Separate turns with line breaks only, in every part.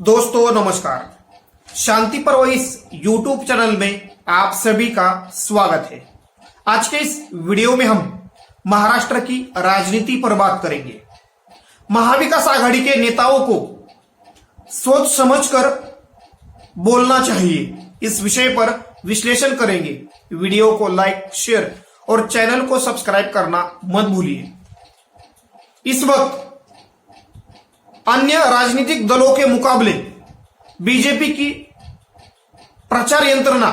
दोस्तों नमस्कार। शांति पर्व इस YouTube चैनल में आप सभी का स्वागत है। आज के इस वीडियो में हम महाराष्ट्र की राजनीति पर बात करेंगे। महाविकास आघाड़ी के नेताओं को सोच समझकर बोलना चाहिए, इस विषय पर विश्लेषण करेंगे। वीडियो को लाइक, शेयर और चैनल को सब्सक्राइब करना मत भूलिए। इस वक्त अन्य राजनीतिक दलों के मुकाबले बीजेपी की प्रचार यंत्रणा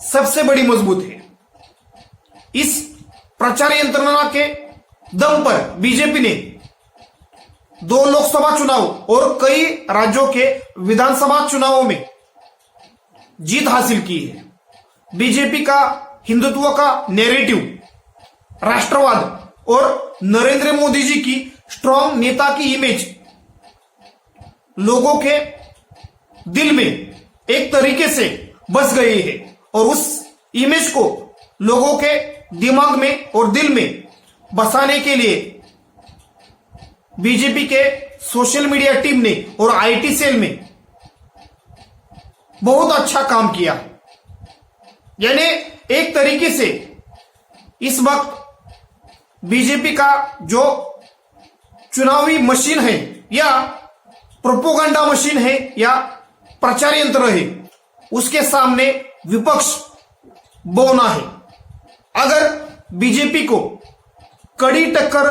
सबसे बड़ी मजबूत है। इस प्रचार यंत्रणा के दम पर बीजेपी ने 2 लोकसभा चुनाव और कई राज्यों के विधानसभा चुनावों में जीत हासिल की है। बीजेपी का हिंदुत्व का नैरेटिव, राष्ट्रवाद और नरेंद्र मोदी जी की स्ट्रॉन्ग नेता की इमेज लोगों के दिल में एक तरीके से बस गई है और उस इमेज को लोगों के दिमाग में और दिल में बसाने के लिए बीजेपी के सोशल मीडिया टीम ने और आईटी सेल में बहुत अच्छा काम किया। यानी एक तरीके से इस वक्त बीजेपी का जो चुनावी मशीन है या प्रोपोगंडा मशीन है या प्रचार यंत्र है, उसके सामने विपक्ष बौना है। अगर बीजेपी को कड़ी टक्कर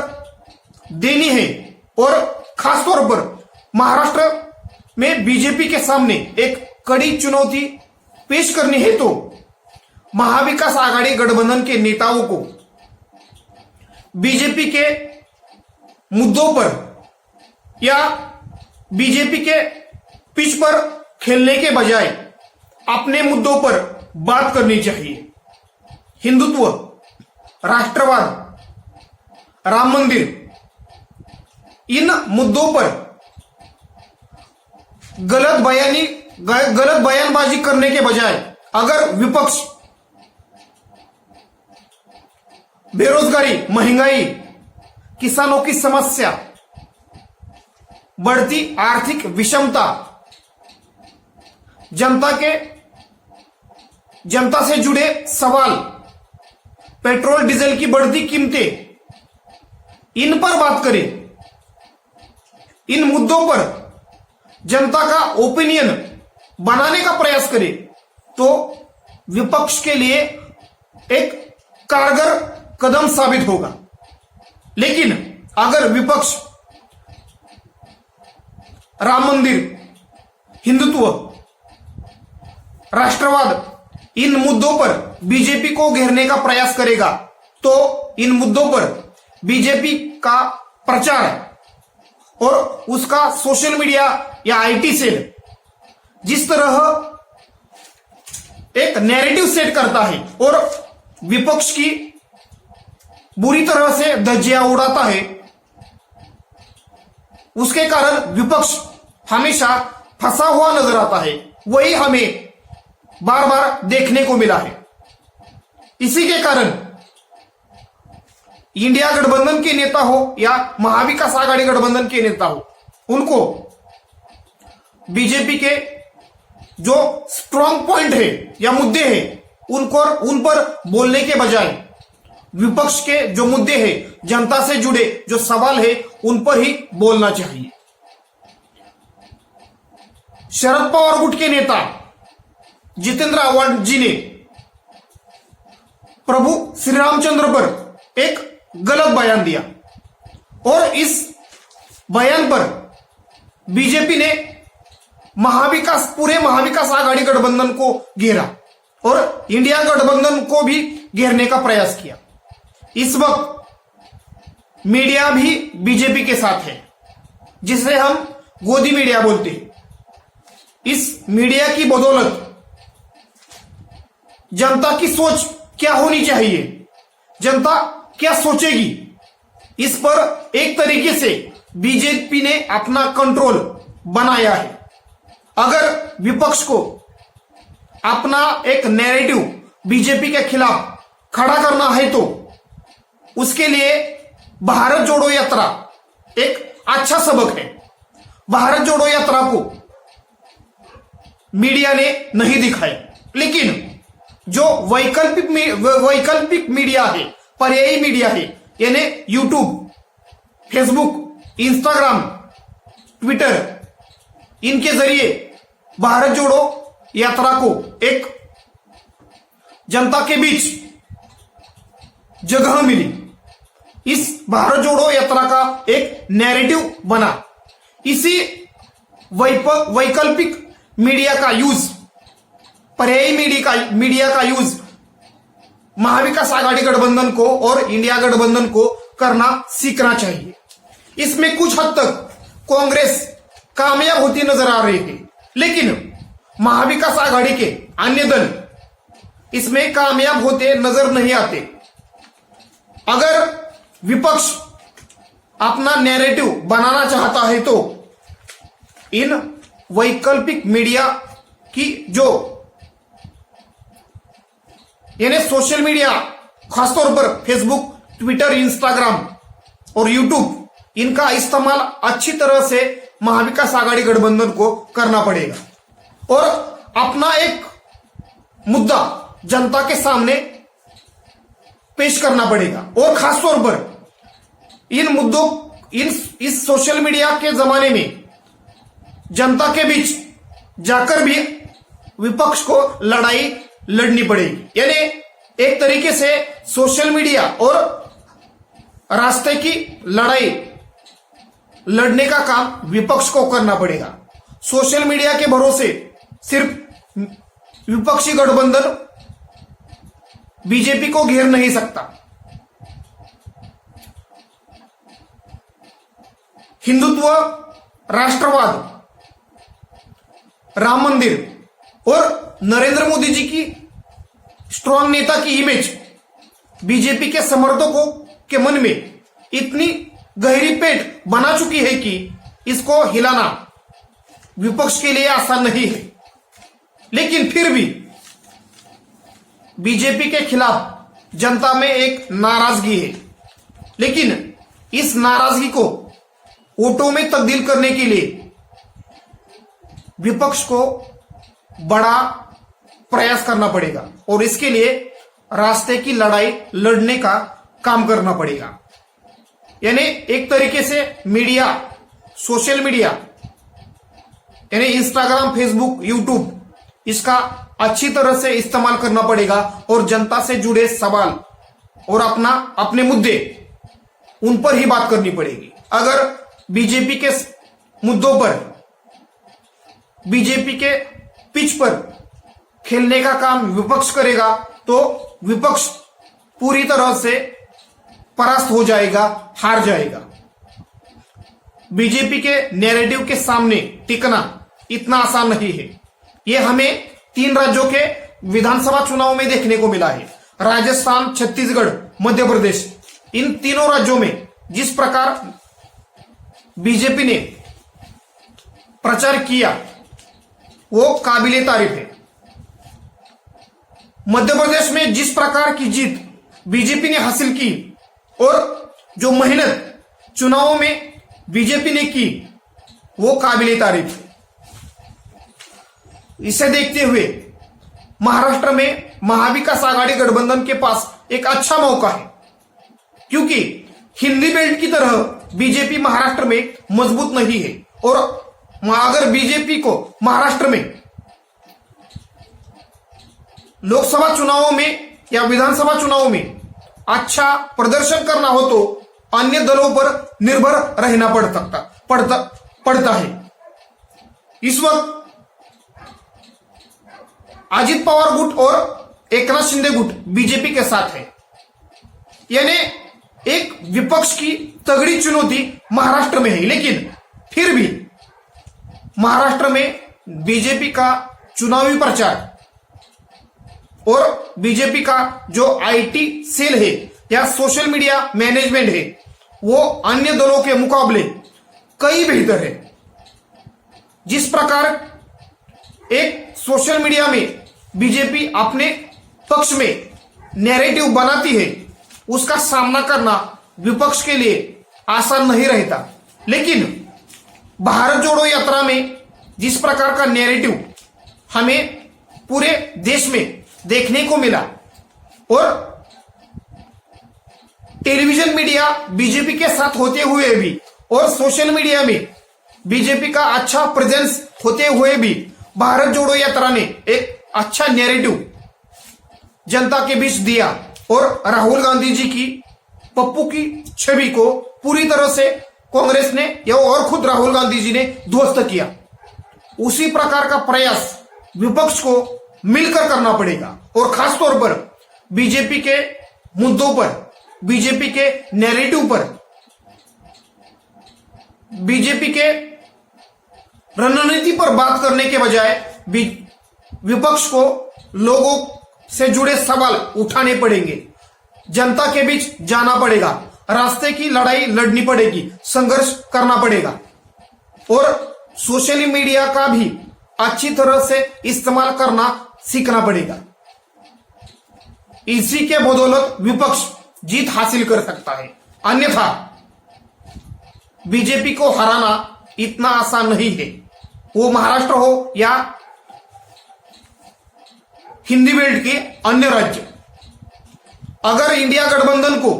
देनी है और खासतौर पर महाराष्ट्र में बीजेपी के सामने एक कड़ी चुनौती पेश करनी है, तो महाविकास आघाड़ी गठबंधन के नेताओं को बीजेपी के मुद्दों पर या बीजेपी के पिच पर खेलने के बजाय अपने मुद्दों पर बात करनी चाहिए। हिंदुत्व, राष्ट्रवाद, राम मंदिर, इन मुद्दों पर गलत बयानबाजी करने के बजाय अगर विपक्ष बेरोजगारी, महंगाई, किसानों की समस्या, बढ़ती आर्थिक विषमता, जनता से जुड़े सवाल, पेट्रोल डीजल की बढ़ती कीमतें, इन पर बात करें, इन मुद्दों पर जनता का ओपिनियन बनाने का प्रयास करें, तो विपक्ष के लिए एक कारगर कदम साबित होगा। लेकिन अगर विपक्ष राम मंदिर, हिंदुत्व, राष्ट्रवाद, इन मुद्दों पर बीजेपी को घेरने का प्रयास करेगा, तो इन मुद्दों पर बीजेपी का प्रचार और उसका सोशल मीडिया या आईटी सेल जिस तरह एक नैरेटिव सेट करता है और विपक्ष की बुरी तरह से धज्जियां उड़ाता है, उसके कारण विपक्ष हमेशा फंसा हुआ नजर आता है। वही हमें बार बार देखने को मिला है। इसी के कारण इंडिया गठबंधन के नेता हो या महाविकास आघाड़ी गठबंधन के नेता हो, उनको बीजेपी के जो स्ट्रॉन्ग पॉइंट है या मुद्दे हैं, उन पर बोलने के बजाय विपक्ष के जो मुद्दे हैं, जनता से जुड़े जो सवाल है, उन पर ही बोलना चाहिए। शरद पवार गुट के नेता जितेंद्र आव्हाड जी ने प्रभु श्री रामचंद्र पर एक गलत बयान दिया और इस बयान पर बीजेपी ने पूरे महाविकास आघाड़ी गठबंधन को घेरा और इंडिया गठबंधन को भी घेरने का प्रयास किया। इस वक्त मीडिया भी बीजेपी के साथ है, जिसे हम गोदी मीडिया बोलते हैं। इस मीडिया की बदौलत जनता की सोच क्या होनी चाहिए, जनता क्या सोचेगी, इस पर एक तरीके से बीजेपी ने अपना कंट्रोल बनाया है। अगर विपक्ष को अपना एक नैरेटिव बीजेपी के खिलाफ खड़ा करना है, तो उसके लिए भारत जोड़ो यात्रा एक अच्छा सबक है। भारत जोड़ो यात्रा को मीडिया ने नहीं दिखाया, लेकिन जो वैकल्पिक मीडिया है, पर्यायी मीडिया है, यानी यूट्यूब, फेसबुक, इंस्टाग्राम, ट्विटर, इनके जरिए भारत जोड़ो यात्रा को एक जनता के बीच जगह मिली। इस भारत जोड़ो यात्रा का एक नैरेटिव बना। इसी वैकल्पिक मीडिया का यूज, पर्यायी मीडिया का यूज महाविकास आघाड़ी गठबंधन को और इंडिया गठबंधन को करना सीखना चाहिए। इसमें कुछ हद तक कांग्रेस कामयाब होती नजर आ रही है, लेकिन महाविकास आघाड़ी के अन्य दल इसमें कामयाब होते नजर नहीं आते। अगर विपक्ष अपना नैरेटिव बनाना चाहता है तो इन वैकल्पिक मीडिया की जो यानी सोशल मीडिया, खासतौर पर फेसबुक, ट्विटर, इंस्टाग्राम और यूट्यूब, इनका इस्तेमाल अच्छी तरह से महाविकास आघाड़ी गठबंधन को करना पड़ेगा और अपना एक मुद्दा जनता के सामने पेश करना पड़ेगा। और खासतौर पर इन मुद्दों, इस सोशल मीडिया के जमाने में जनता के बीच जाकर भी विपक्ष को लड़ाई लड़नी पड़ेगी। यानी एक तरीके से सोशल मीडिया और रास्ते की लड़ाई लड़ने का काम विपक्ष को करना पड़ेगा। सोशल मीडिया के भरोसे सिर्फ विपक्षी गठबंधन बीजेपी को घेर नहीं सकता। हिंदुत्व, राष्ट्रवाद, राम मंदिर और नरेंद्र मोदी जी की स्ट्रांग नेता की इमेज बीजेपी के समर्थकों के मन में इतनी गहरी पेट बना चुकी है कि इसको हिलाना विपक्ष के लिए आसान नहीं है। लेकिन फिर भी बीजेपी के खिलाफ जनता में एक नाराजगी है, लेकिन इस नाराजगी को वोटों में तब्दील करने के लिए विपक्ष को बड़ा प्रयास करना पड़ेगा और इसके लिए रास्ते की लड़ाई लड़ने का काम करना पड़ेगा। यानी एक तरीके से मीडिया, सोशल मीडिया यानी इंस्टाग्राम, फेसबुक, यूट्यूब, इसका अच्छी तरह से इस्तेमाल करना पड़ेगा और जनता से जुड़े सवाल और अपने मुद्दे उन पर ही बात करनी पड़ेगी। अगर बीजेपी के मुद्दों पर, बीजेपी के पिच पर खेलने का काम विपक्ष करेगा तो विपक्ष पूरी तरह से परास्त हो जाएगा, हार जाएगा। बीजेपी के नैरेटिव के सामने टिकना इतना आसान नहीं है। यह हमें 3 राज्यों के विधानसभा चुनाव में देखने को मिला है। राजस्थान, छत्तीसगढ़, मध्य प्रदेश, इन तीनों राज्यों में जिस प्रकार बीजेपी ने प्रचार किया वो काबिले तारीफ है। मध्य प्रदेश में जिस प्रकार की जीत बीजेपी ने हासिल की और जो मेहनत चुनावों में बीजेपी ने की वो काबिले तारीफ है। इसे देखते हुए महाराष्ट्र में महाविकास आघाड़ी गठबंधन के पास एक अच्छा मौका है, क्योंकि हिंदी बेल्ट की तरह बीजेपी महाराष्ट्र में मजबूत नहीं है और अगर बीजेपी को महाराष्ट्र में लोकसभा चुनावों में या विधानसभा चुनावों में अच्छा प्रदर्शन करना हो तो अन्य दलों पर निर्भर रहना पड़ता है। इस वक्त अजित पवार गुट और एकनाथ शिंदे गुट बीजेपी के साथ है। यानी एक विपक्ष की तगड़ी चुनौती महाराष्ट्र में है, लेकिन फिर भी महाराष्ट्र में बीजेपी का चुनावी प्रचार और बीजेपी का जो आईटी सेल है या सोशल मीडिया मैनेजमेंट है वो अन्य दलों के मुकाबले कई बेहतर है। जिस प्रकार एक सोशल मीडिया में बीजेपी अपने पक्ष में नैरेटिव बनाती है उसका सामना करना विपक्ष के लिए आसान नहीं रहता, लेकिन भारत जोड़ो यात्रा में जिस प्रकार का नैरेटिव हमें पूरे देश में देखने को मिला और टेलीविजन मीडिया बीजेपी के साथ होते हुए भी और सोशल मीडिया में बीजेपी का अच्छा प्रेजेंस होते हुए भी भारत जोड़ो यात्रा ने एक अच्छा नैरेटिव जनता के बीच दिया और राहुल गांधी जी की पप्पू की छवि को पूरी तरह से कांग्रेस ने या और खुद राहुल गांधी जी ने ध्वस्त किया। उसी प्रकार का प्रयास विपक्ष को मिलकर करना पड़ेगा और खासतौर पर बीजेपी के मुद्दों पर, बीजेपी के नैरेटिव पर, बीजेपी के रणनीति पर बात करने के बजाय विपक्ष को लोगों से जुड़े सवाल उठाने पड़ेंगे, जनता के बीच जाना पड़ेगा, रास्ते की लड़ाई लड़नी पड़ेगी, संघर्ष करना पड़ेगा और सोशल मीडिया का भी अच्छी तरह से इस्तेमाल करना सीखना पड़ेगा। इसी के बदौलत विपक्ष जीत हासिल कर सकता है, अन्यथा बीजेपी को हराना इतना आसान नहीं है। वो महाराष्ट्र हो या हिंदी बेल्ट के अन्य राज्य, अगर इंडिया गठबंधन को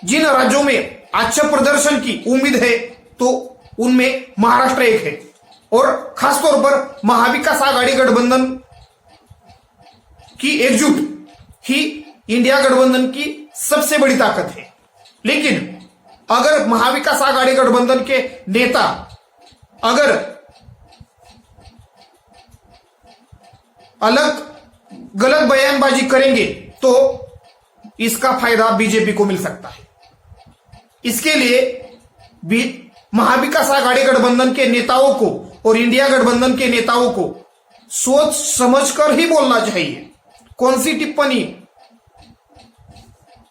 जिन राज्यों में अच्छा प्रदर्शन की उम्मीद है तो उनमें महाराष्ट्र एक है और खासतौर पर महाविकास आघाड़ी गठबंधन की एकजुट ही इंडिया गठबंधन की सबसे बड़ी ताकत है। लेकिन अगर महाविकास आघाड़ी गठबंधन के नेता अगर अलग गलत बयानबाजी करेंगे तो इसका फायदा बीजेपी को मिल सकता है। इसके लिए महाविकास आघाड़ी गठबंधन के नेताओं को और इंडिया गठबंधन के नेताओं को सोच समझकर ही बोलना चाहिए। कौन सी टिप्पणी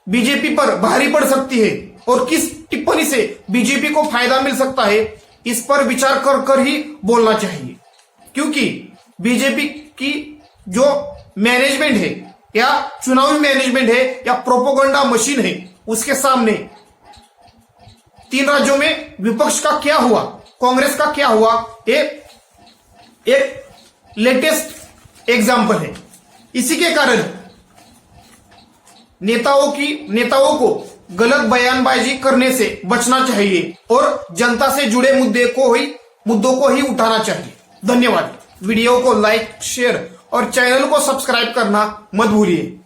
बीजेपी पर भारी पड़ सकती है और किस टिप्पणी से बीजेपी को फायदा मिल सकता है, इस पर विचार कर ही बोलना चाहिए। क्योंकि बीजेपी की जो मैनेजमेंट है या चुनावी मैनेजमेंट है या प्रोपोगंडा मशीन है, उसके सामने 3 राज्यों में विपक्ष का क्या हुआ, कांग्रेस का क्या हुआ, एक लेटेस्ट एग्जाम्पल है। इसी के कारण नेताओं को गलत बयानबाजी करने से बचना चाहिए और जनता से जुड़े मुद्दों को ही उठाना चाहिए। धन्यवाद। वीडियो को लाइक, शेयर और चैनल को सब्सक्राइब करना मत भूलिए।